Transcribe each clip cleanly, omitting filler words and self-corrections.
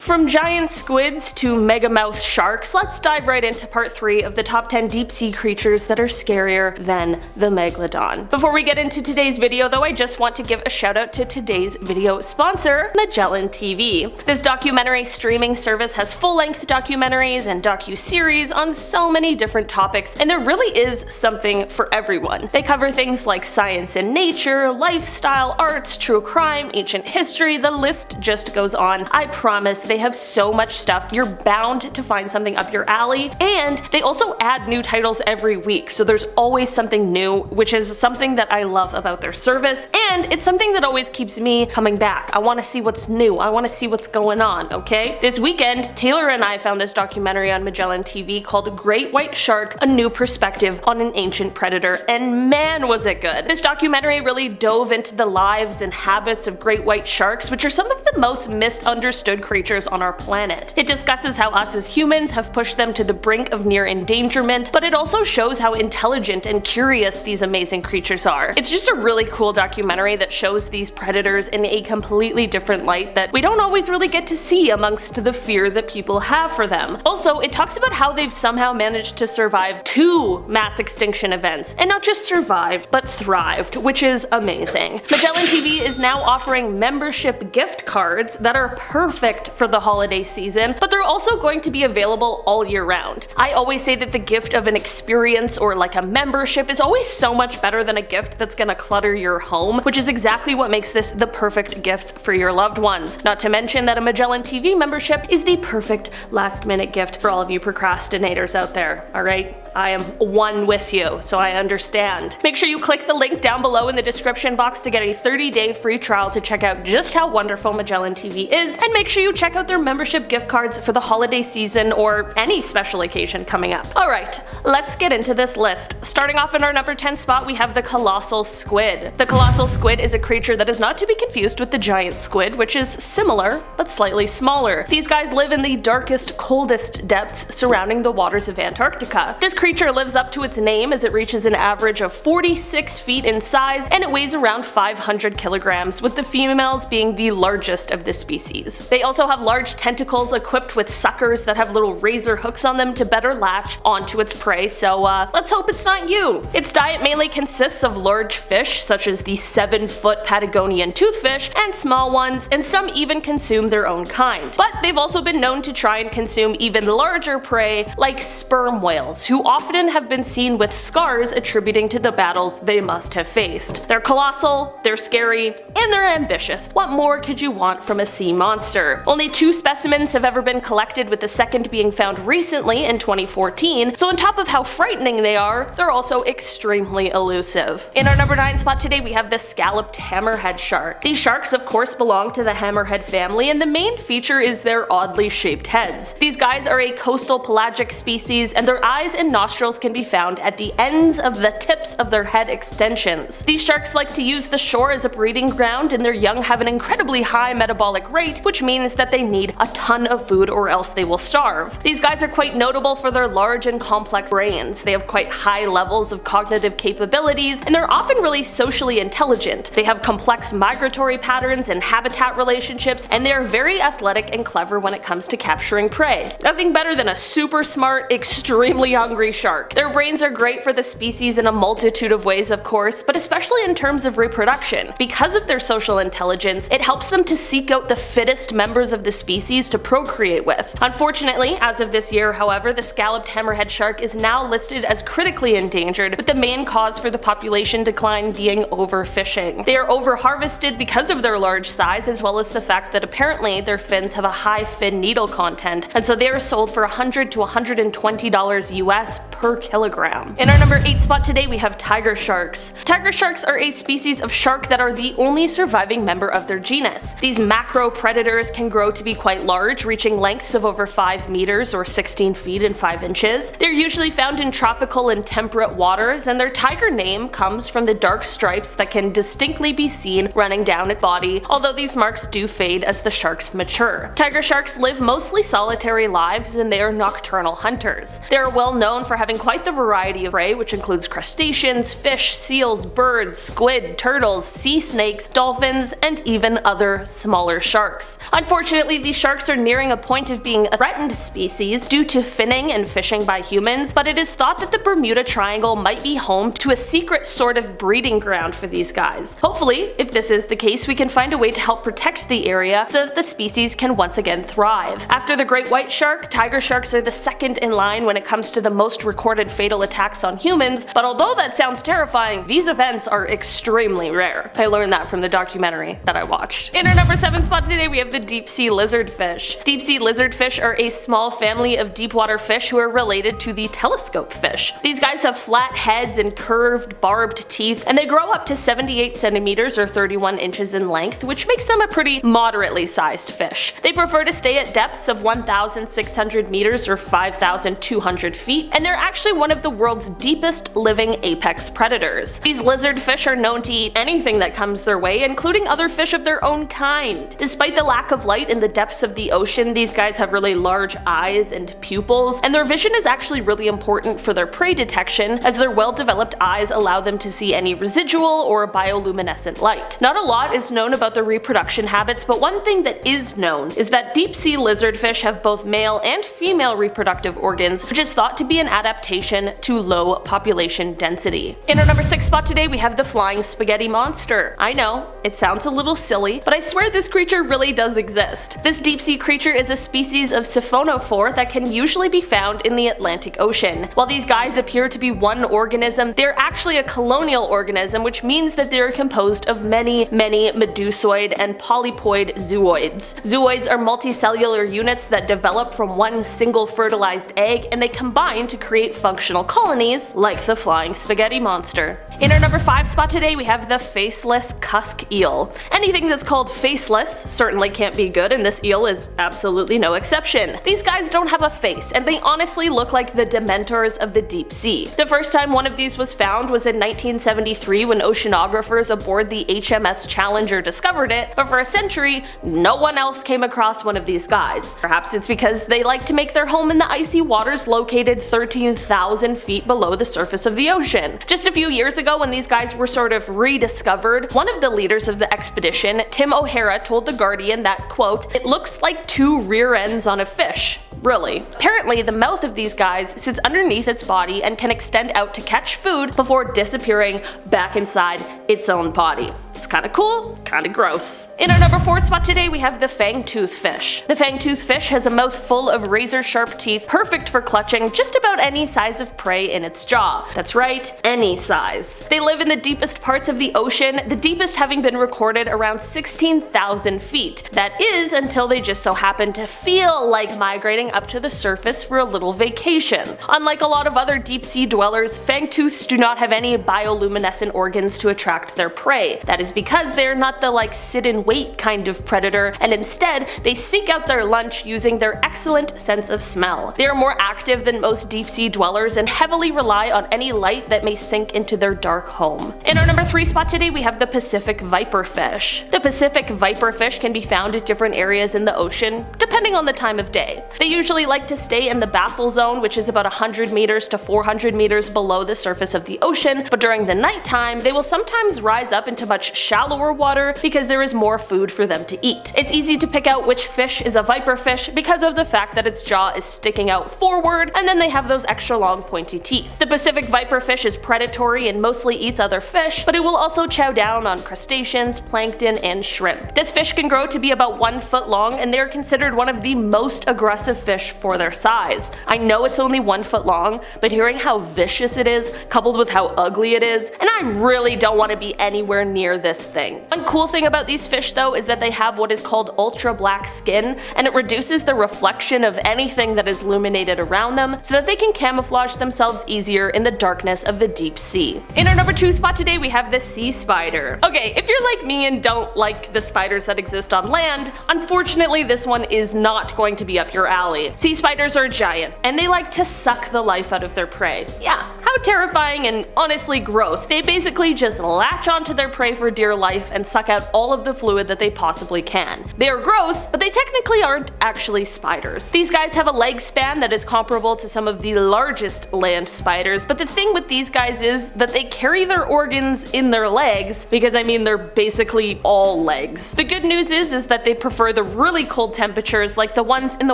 from giant squids to megamouth sharks, let's dive right into part 3 of the top 10 deep sea creatures that are scarier than the Megalodon. Before we get into today's video though, I just want to give a shout out to today's video sponsor, Magellan TV. This documentary streaming service has full-length documentaries and docu-series on so many different topics, and there really is something for everyone. They cover things like science and nature, lifestyle, arts, true crime, ancient history, the list just goes on. I promise they have so much stuff, you're bound to find something up your alley, and they also add new titles every week, so there's always something new, which is something that I love about their service, and it's something that always keeps me coming back. I want to see what's new, I want to see what's going on, okay? This weekend, Taylor and I found this documentary on Magellan TV called Great White Shark: A New Perspective on an Ancient Predator, and man was it good. This documentary really dove into the lives and habits of great white sharks, which are some of the most misunderstood creatures on our planet. It discusses how us as humans have pushed them to the brink of near endangerment, but it also shows how intelligent and curious these amazing creatures are. It's just a really cool documentary that shows these predators in a completely different light that we don't always really get to see amongst the fear that people have for them. Also, it talks about how they've somehow managed to survive 2 mass extinction events, and not just survived, but thrived, which is amazing. Magellan TV is now offering membership gift cards that are perfect for the holiday season, but they're also going to be available all year round. I always say that the gift of an experience or like a membership is always so much better than a gift that's gonna clutter your home, which is exactly what makes this the perfect gift for your loved ones. Not to mention that a Magellan TV membership is the perfect last minute gift for all of you procrastinators out there, alright? I am one with you, so I understand. Make sure you click the link down below in the description box to get a 30-day free trial to check out just how wonderful Magellan TV is, and make sure you check out their membership gift cards for the holiday season or any special occasion coming up. Alright, let's get into this list. Starting off in our number 10 spot, we have the Colossal Squid. The Colossal Squid is a creature that is not to be confused with the giant squid, which is similar, but slightly smaller. These guys live in the darkest, coldest depths surrounding the waters of Antarctica. This creature lives up to its name as it reaches an average of 46 feet in size, and it weighs around 500 kilograms, with the females being the largest of the species. They also have large tentacles equipped with suckers that have little razor hooks on them to better latch onto its prey, so let's hope it's not you. Its diet mainly consists of large fish, such as the 7-foot Patagonian toothfish, and small ones, and some even consume their own kind. But they've also been known to try and consume even larger prey, like sperm whales, who often have been seen with scars attributing to the battles they must have faced. They're colossal, they're scary, and they're ambitious. What more could you want from a sea monster? Only 2 specimens have ever been collected, with the second being found recently in 2014, so on top of how frightening they are, they're also extremely elusive. In our number 9 spot today, we have the Scalloped Hammerhead shark. These sharks of course belong to the Hammerhead family, and the main feature is their oddly shaped heads. These guys are a coastal pelagic species, and their eyes and nostrils can be found at the ends of the tips of their head extensions. These sharks like to use the shore as a breeding ground, and their young have an incredibly high metabolic rate, which means that they need a ton of food or else they will starve. These guys are quite notable for their large and complex brains. They have quite high levels of cognitive capabilities, and they're often really socially intelligent. They have complex migratory patterns and habitat relationships, and they are very athletic and clever when it comes to capturing prey. Nothing better than a super smart, extremely hungry shark. Their brains are great for the species in a multitude of ways, of course, but especially in terms of reproduction. Because of their social intelligence, it helps them to seek out the fittest members of the species to procreate with. Unfortunately, as of this year, however, the Scalloped Hammerhead shark is now listed as critically endangered, with the main cause for the population decline being overfishing. They are over-harvested because of their large size, as well as the fact that apparently their fins have a high fin needle content, and so they are sold for $100 to $120 US per kilogram. In our number 8 spot today, we have tiger sharks. Tiger sharks are a species of shark that are the only surviving member of their genus. These macro predators can grow to be quite large, reaching lengths of over 5 meters or 16 feet and 5 inches. They're usually found in tropical and temperate waters, and their tiger name comes from the dark stripes that can distinctly be seen running down its body, although these marks do fade as the sharks mature. Tiger sharks live mostly solitary lives, and they are nocturnal hunters. They are well known for having quite the variety of prey, which includes crustaceans, fish, seals, birds, squid, turtles, sea snakes, dolphins, and even other smaller sharks. Unfortunately, these sharks are nearing a point of being a threatened species due to finning and fishing by humans, but it is thought that the Bermuda Triangle might be home to a secret sort of breeding ground for these guys. Hopefully, if this is the case, we can find a way to help protect the area so that the species can once again thrive. After the great white shark, tiger sharks are the second in line when it comes to the most recorded fatal attacks on humans, but although that sounds terrifying, these events are extremely rare. I learned that from the documentary that I watched. In our number 7 spot today, we have the Deepsea Lizardfish. Deepsea Lizardfish are a small family of deepwater fish who are related to the telescope fish. These guys have flat heads and curved, barbed teeth, and they grow up to 78 centimeters or 31 inches in length, which makes them a pretty moderately sized fish. They prefer to stay at depths of 1,600 meters or 5,200 feet, and they're actually one of the world's deepest living apex predators. These lizardfish are known to eat anything that comes their way, including other fish of their own kind. Despite the lack of light in the depths of the ocean, these guys have really large eyes and pupils, and their vision is actually really important for their prey detection, as their well-developed eyes allow them to see any residual or bioluminescent light. Not a lot is known about their reproduction habits, but one thing that is known is that deep-sea lizardfish have both male and female reproductive organs, which is thought to be an adaptation to low population density. In our number 6 spot today, we have the flying spaghetti monster. I know, it sounds a little silly, but I swear this creature really does exist. This deep-sea creature is a species of siphonophore that can usually be found in the Atlantic Ocean. While these guys appear to be one organism, they're actually a colonial organism, which means that they're composed of many medusoid and polypoid zooids. Zooids are multicellular units that develop from one single fertilized egg, and they combine to create functional colonies like the flying spaghetti monster. In our number 5 spot today, we have the Faceless Cusk Eel. Anything that's called faceless certainly can't be good, and this eel is absolutely no exception. These guys don't have a face, and they honestly look like the dementors of the deep sea. The first time one of these was found was in 1973 when oceanographers aboard the HMS Challenger discovered it, but for a century, no one else came across one of these guys. Perhaps it's because they like to make their home in the icy waters located 13,000 feet below the surface of the ocean. Just a few years ago, when these guys were sort of rediscovered, one of the leaders of the expedition, Tim O'Hara, told The Guardian that, quote, "It looks like 2 rear ends on a fish." Really. Apparently, the mouth of these guys sits underneath its body and can extend out to catch food before disappearing back inside its own body. It's kinda cool, kinda gross. In our number 4 spot today, we have the Fangtooth Fish. The Fangtooth Fish has a mouth full of razor-sharp teeth, perfect for clutching just about any size of prey in its jaw. That's right, any size. They live in the deepest parts of the ocean, the deepest having been recorded around 16,000 feet. That is until they just so happen to feel like migrating up to the surface for a little vacation. Unlike a lot of other deep-sea dwellers, fangtooths do not have any bioluminescent organs to attract their prey. That is because they're not the sit and wait kind of predator, and instead they seek out their lunch using their excellent sense of smell. They are more active than most deep-sea dwellers and heavily rely on any light that may sink into their dark home. In our number 3 spot today, we have the Pacific Viperfish. The Pacific Viperfish can be found at different areas in the ocean, depending on the time of day. They usually like to stay in the baffle zone, which is about 100 meters to 400 meters below the surface of the ocean, but during the nighttime, they will sometimes rise up into much shallower water because there is more food for them to eat. It's easy to pick out which fish is a viperfish because of the fact that its jaw is sticking out forward, and then they have those extra long pointy teeth. The Pacific viperfish is predatory and mostly eats other fish, but it will also chow down on crustaceans, plankton, and shrimp. This fish can grow to be about 1 foot long, and they are considered one of the most aggressive fish for their size. I know it's only 1 foot long, but hearing how vicious it is, coupled with how ugly it is, and I really don't want to be anywhere near this thing. One cool thing about these fish though is that they have what is called ultra black skin, and it reduces the reflection of anything that is illuminated around them so that they can camouflage themselves easier in the darkness of the deep sea. In our number 2 spot today, we have the sea spider. Okay, if you're like me and don't like the spiders that exist on land, unfortunately this one is not going to be up your alley. Sea spiders are giant, and they like to suck the life out of their prey. Yeah, How terrifying and honestly gross. They basically just latch onto their prey for dear life and suck out all of the fluid that they possibly can. They are gross, but they technically aren't actually spiders. These guys have a leg span that is comparable to some of the largest land spiders, but the thing with these guys is that they carry their organs in their legs, because I mean they're basically all legs. The good news is that they prefer the really cold temperatures like the ones in the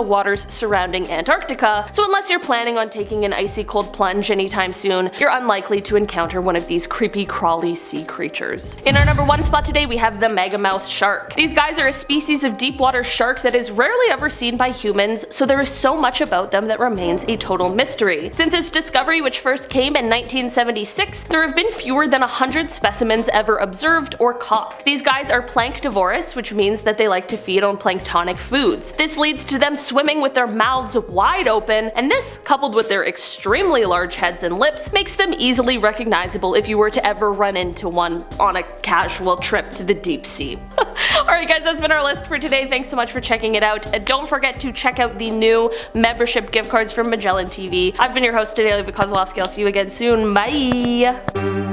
waters surrounding Antarctica, so unless you're planning on taking an icy cold plunge anytime soon, you're unlikely to encounter one of these creepy crawly sea creatures. In our number 1 spot today we have the Megamouth Shark. These guys are a species of deep water shark that is rarely ever seen by humans, so there is so much about them that remains a total mystery. Since its discovery, which first came in 1976, there have been fewer than 100 specimens ever observed or caught. These guys are planktivorous, which means that they like to feed on planktonic foods. This leads to them swimming with their mouths wide open, and this, coupled with their extremely large heads and lips, makes them easily recognizable if you were to ever run into one on a casual trip to the deep sea. Alright guys, that's been our list for today. Thanks so much for checking it out. Don't forget to check out the new membership gift cards from Magellan TV. I've been your host today, Kozlowski. I'll see you again soon. Bye!